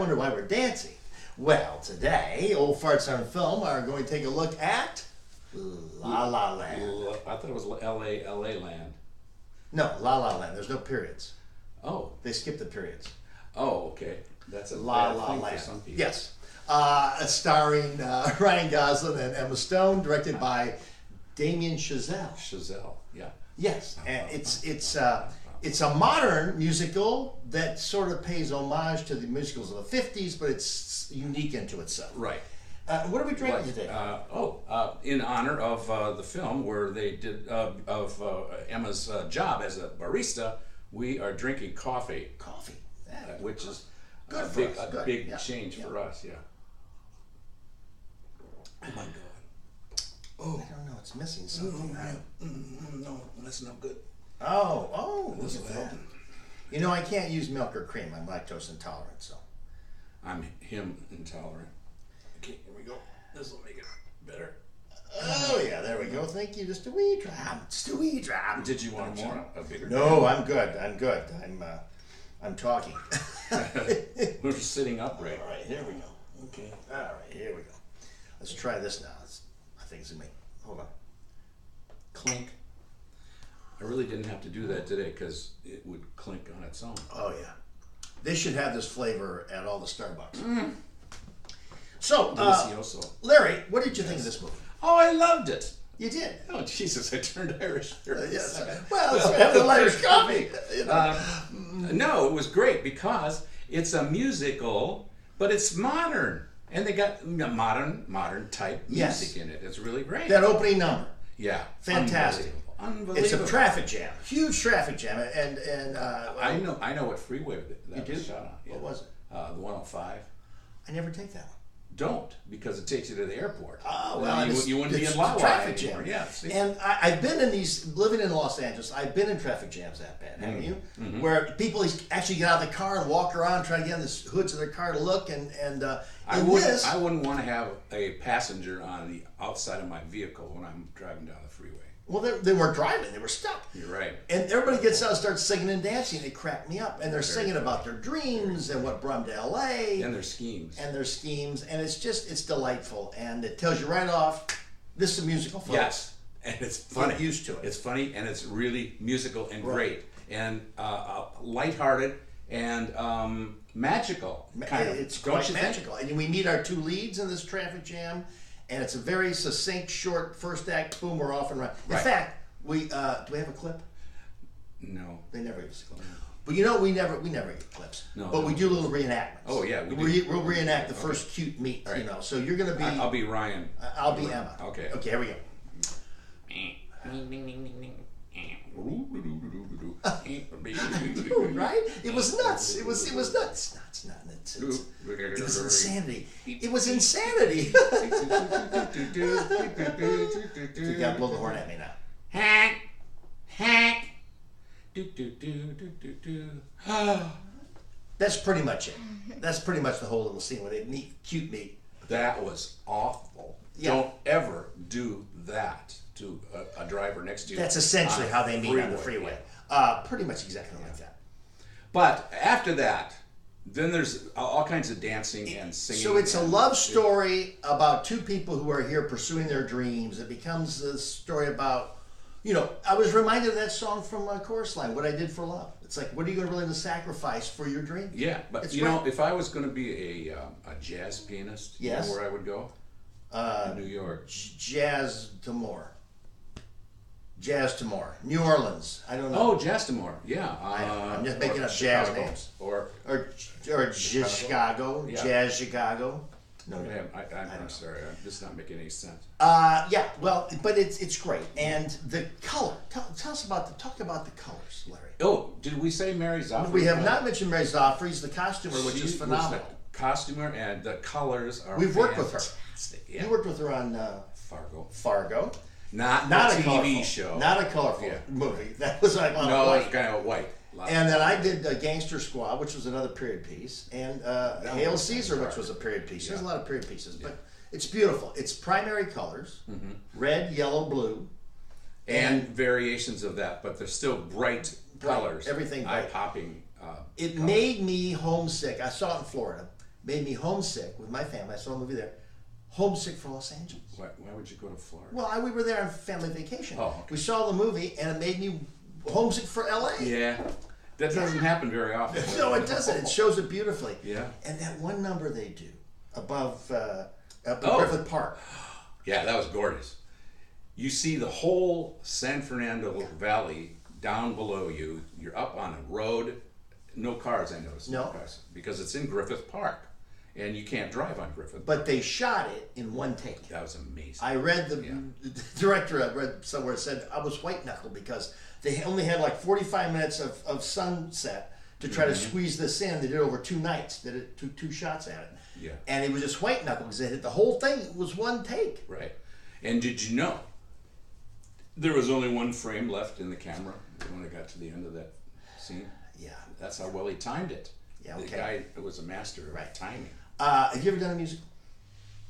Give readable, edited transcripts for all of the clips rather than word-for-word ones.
wonder why we're dancing. Well, today, Old Farts on Film are going to take a look at La La Land. I thought it was L.A. Land. No, La La Land. There's no periods. Oh. They skipped the periods. Oh, okay. That's a La bad La thing Land. for some people. Yes. Starring Ryan Gosling and Emma Stone, directed by Damien Chazelle. Chazelle, yeah. Yes, and it's a modern musical that sort of pays homage to the musicals of the 50s, but it's unique into itself. Right. What are we drinking today? In honor of the film where they did of Emma's job as a barista, we are drinking coffee. Coffee. Which is good a big Yeah. change for us, yeah. Oh my God. Oh, I don't know. It's missing something. No, that's not good. Oh, This look at will that. help. You know, I can't use milk or cream. I'm lactose intolerant, so. I'm him intolerant. Okay, here we go. This will make it better. Oh yeah, there we go. Thank you. Just a wee drop. Just a wee drop. Did you want more? A bigger? No, I'm good. I'm talking. We're sitting upright. All right, here we go. Okay. All right, here we go. Let's try this now. I think it's me. Hold on. Clink. I really didn't have to do that today because it would clink on its own. Oh yeah, they should have this flavor at all the Starbucks. So, Delicioso. Larry, what did you think of this movie? Oh, I loved it. You did. Oh, Jesus, I turned Irish. Yes. Well, it's having Irish coffee. You know. No, it was great because it's a musical, but it's modern. And they got modern type Yes. music in it. It's really great. That opening number, Yeah. fantastic. Unbelievable. It's a traffic jam, huge traffic jam, and I know what freeway that You was do? shot on. Yeah. What was it? The 105. I never take that one. Don't, because it takes you to the airport. Oh, Then well, you wouldn't be it's in Wawa traffic anymore. jam. Yeah. See? And I've been in these, living in Los Angeles, I've been in traffic jams that bad, haven't you? Mm-hmm. Where people actually get out of the car and walk around trying to get in the hoods of their car to look, and I wouldn't want to have a passenger on the outside of my vehicle when I'm driving down the freeway. well, they weren't driving, they were stuck. You're right. And everybody gets out and starts singing and dancing. They crack me up. And they're singing about their dreams and what brought them to L.A. And their schemes. and their schemes. And it's delightful. And it tells you right off, this is a musical, folks. Yes, and it's funny. Get used to it. It's funny, and it's really musical and great, and lighthearted and magical. Kind of. It's Don't quite you think? magical. And we meet our two leads in this traffic jam. And it's a very succinct, short first act. Boom, we're off and running. In Right. fact, do we have a clip? No. They never give us a clip. But you know, we never get clips. No, but no. we do little reenactments. Oh, yeah, we do. We'll reenact the first cute meet. Right. You know, so you're gonna be. I'll be Ryan. I'll be Emma. Okay. Okay, here we go. Right? It was nuts. It was nuts. Nuts. It was insanity. It was insanity. You gotta blow the horn at me now. Hack, hack. Do do do do do do. That's pretty much it. That's pretty much the whole little scene where they meet, cute meet. That was awful. Yeah. Don't ever do that to a driver next to you. That's essentially on how they meet on the freeway. freeway. Pretty much exactly like that. But after that, then there's all kinds of dancing and singing. So it's a and- love story about two people who are here pursuing their dreams. It becomes a story about, you know, I was reminded of that song from Chorus Line, What I Did for Love. It's like, what are you going to willing to sacrifice for your dream? Yeah, but It's you know, right. if I was going to be a jazz pianist, Yes. you know where I would go? New York. Jazz to more. Jazz to more. New Orleans. I don't know. Oh, Jazzamore. Yeah. I know. I'm just or making up jazz Chicago. names. Or Or Chicago. Yeah. Jazz Chicago. No. I'm sorry. This is not making any sense. Yeah, well, but it's great. And the color. Tell us about talk about the colors, Larry. Oh, did we say Mary Zoffrey? We have not mentioned Mary Zoffrey's the costumer, which She is was phenomenal. the costumer, and the colors are We've worked with her. fantastic. Yeah. You worked with her on Fargo. Fargo. Not Not a a TV colorful, show. Not a colorful Yeah. movie. That was like on a No, white. it's kind of white. And then I did Gangster Squad, which was another period piece, and Hail was Caesar, dark. which was a period piece. There's a Yeah. lot of period pieces, but it's beautiful. It's primary colors: red, yellow, blue, and variations of that, but they're still bright Bright, colors. everything bright. Eye-popping. It colors. made me homesick. I saw it in Florida, made me homesick with my family. I saw a movie there. Homesick for Los Angeles. Why would you go to Florida? Well, we were there on family vacation. Oh, okay. We saw the movie, and it made me homesick for LA. Yeah, that doesn't happen very often. No, it doesn't. It shows it beautifully. Yeah. And that one number they do above up at Oh. Griffith Park. Yeah, that was gorgeous. You see the whole San Fernando Valley down below you. You're up on a road. No cars, I noticed. No. Cars, because it's in Griffith Park, and you can't drive on Griffith. But they shot it in one take. That was amazing. I read the director. I read somewhere said I was white knuckle because they only had like 45 minutes of sunset to try to squeeze this in. They did it over 2 nights. Did it two shots at it. Yeah. And it was just white knuckle because the whole thing was one take. Right. And did you know there was only one frame left in the camera when it got to the end of that scene? Yeah. That's how well he timed it. Yeah, The okay. guy was a master of Right. timing. Have you ever done a musical?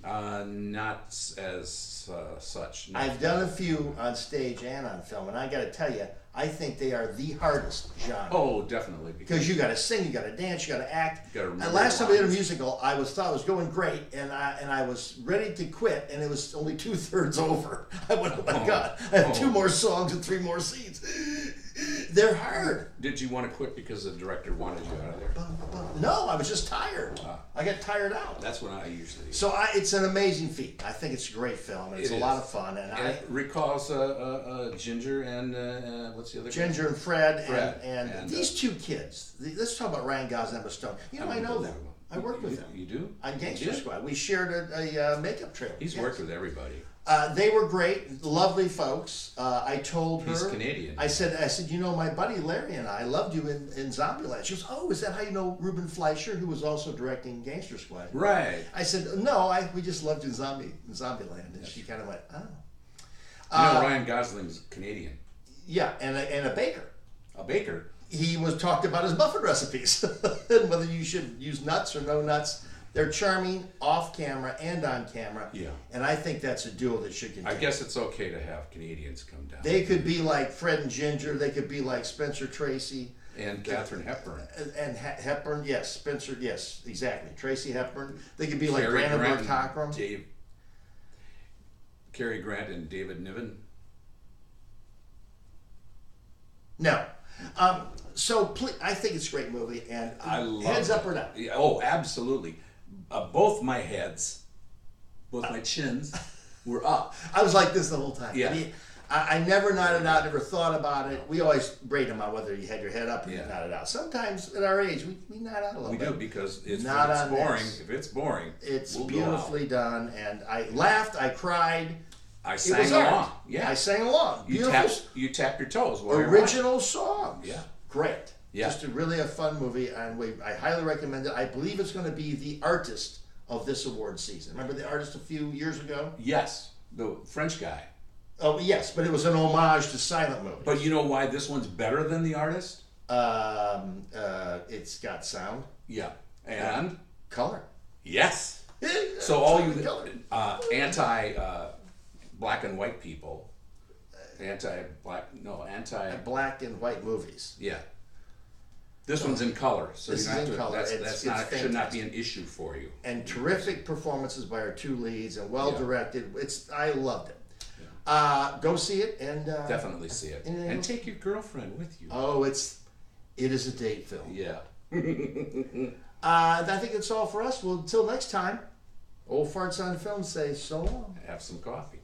Not as such. No. I've done a few on stage and on film, and I got to tell you, I think they are the hardest genre. Oh, definitely. Because you got to sing, you got to dance, you got to act. You gotta remember And last the time I did a lines. musical, I thought it was going great, and I was ready to quit, and it was only 2/3 over. I went, oh my God, I have 2 more songs and 3 more scenes. They're hard. Did you want to quit because the director wanted you out of there? No, I was just tired. I got tired out. That's what I usually. So it's an amazing feat. I think it's a great film, and it's It a is. lot of fun. And And it recalls Ginger and what's the other? guy? Ginger and Fred, Fred, and and, these 2 kids. Let's talk about Ryan Gosling and Emma Stone. You know, I know them. I worked with them You do? on Gangster You did? Squad. We shared a makeup trailer. He's Yes. worked with everybody. They were great, lovely folks. I told her. He's Canadian. I said, you know, my buddy Larry and I loved you in Zombieland. She goes, oh, is that how you know Ruben Fleischer, who was also directing Gangster Squad? Right. I said, no, we just loved you in Zombieland. And she kind of went, oh. You know, Ryan Gosling's Canadian. Yeah, and a baker. A baker. He was talked about his muffin recipes and whether you should use nuts or no nuts. They're charming off camera and on camera. Yeah. And I think that's a duo that should continue. I guess it's okay to have Canadians come down. They could be like Fred and Ginger. They could be like Spencer Tracy. And Katharine Hepburn. And Hepburn, yes. Spencer, yes, exactly. Tracy Hepburn. They could be like Cary Brandenburg Grant Cockrum. and Cary Grant and David Niven. No. I think it's a great movie. And I love heads it. up or down? Yeah, oh, absolutely. Both my heads, both my chins were up. I was like this the whole time. Yeah. I never nodded out, never thought about it. We always rate them on whether you had your head up or you Yeah. nodded out. Sometimes at our age, we nod out a little We bit. do because it's, Not if it's on boring. this. If it's boring, It's we'll beautifully done, and I laughed, I cried. I It sang was along. art. Yeah. I sang along. You tap your toes. while you're Original songs. Yeah. Great. Yeah. Just really a fun movie, and I highly recommend it. I believe it's going to be the artist of this award season. Remember the artist a few years ago? watching. Yes, the French guy. Oh, yes, but it was an homage to silent movies. But you know why this one's better than the artist? It's got sound, Yeah. And color. yes. So all you Color. anti black and white people, Black and white movies. yeah. This one's in color, so This you don't is have in to. color. That's It's not should not be fantastic. an issue for you. And terrific performances by our 2 leads, and well directed. I loved it. Go see it, and Definitely see it, anything and else? take your girlfriend with you. Oh, it is a date film. Yeah. I think that's all for us. Well, until next time, Old Farts on Film say so long. Have some coffee.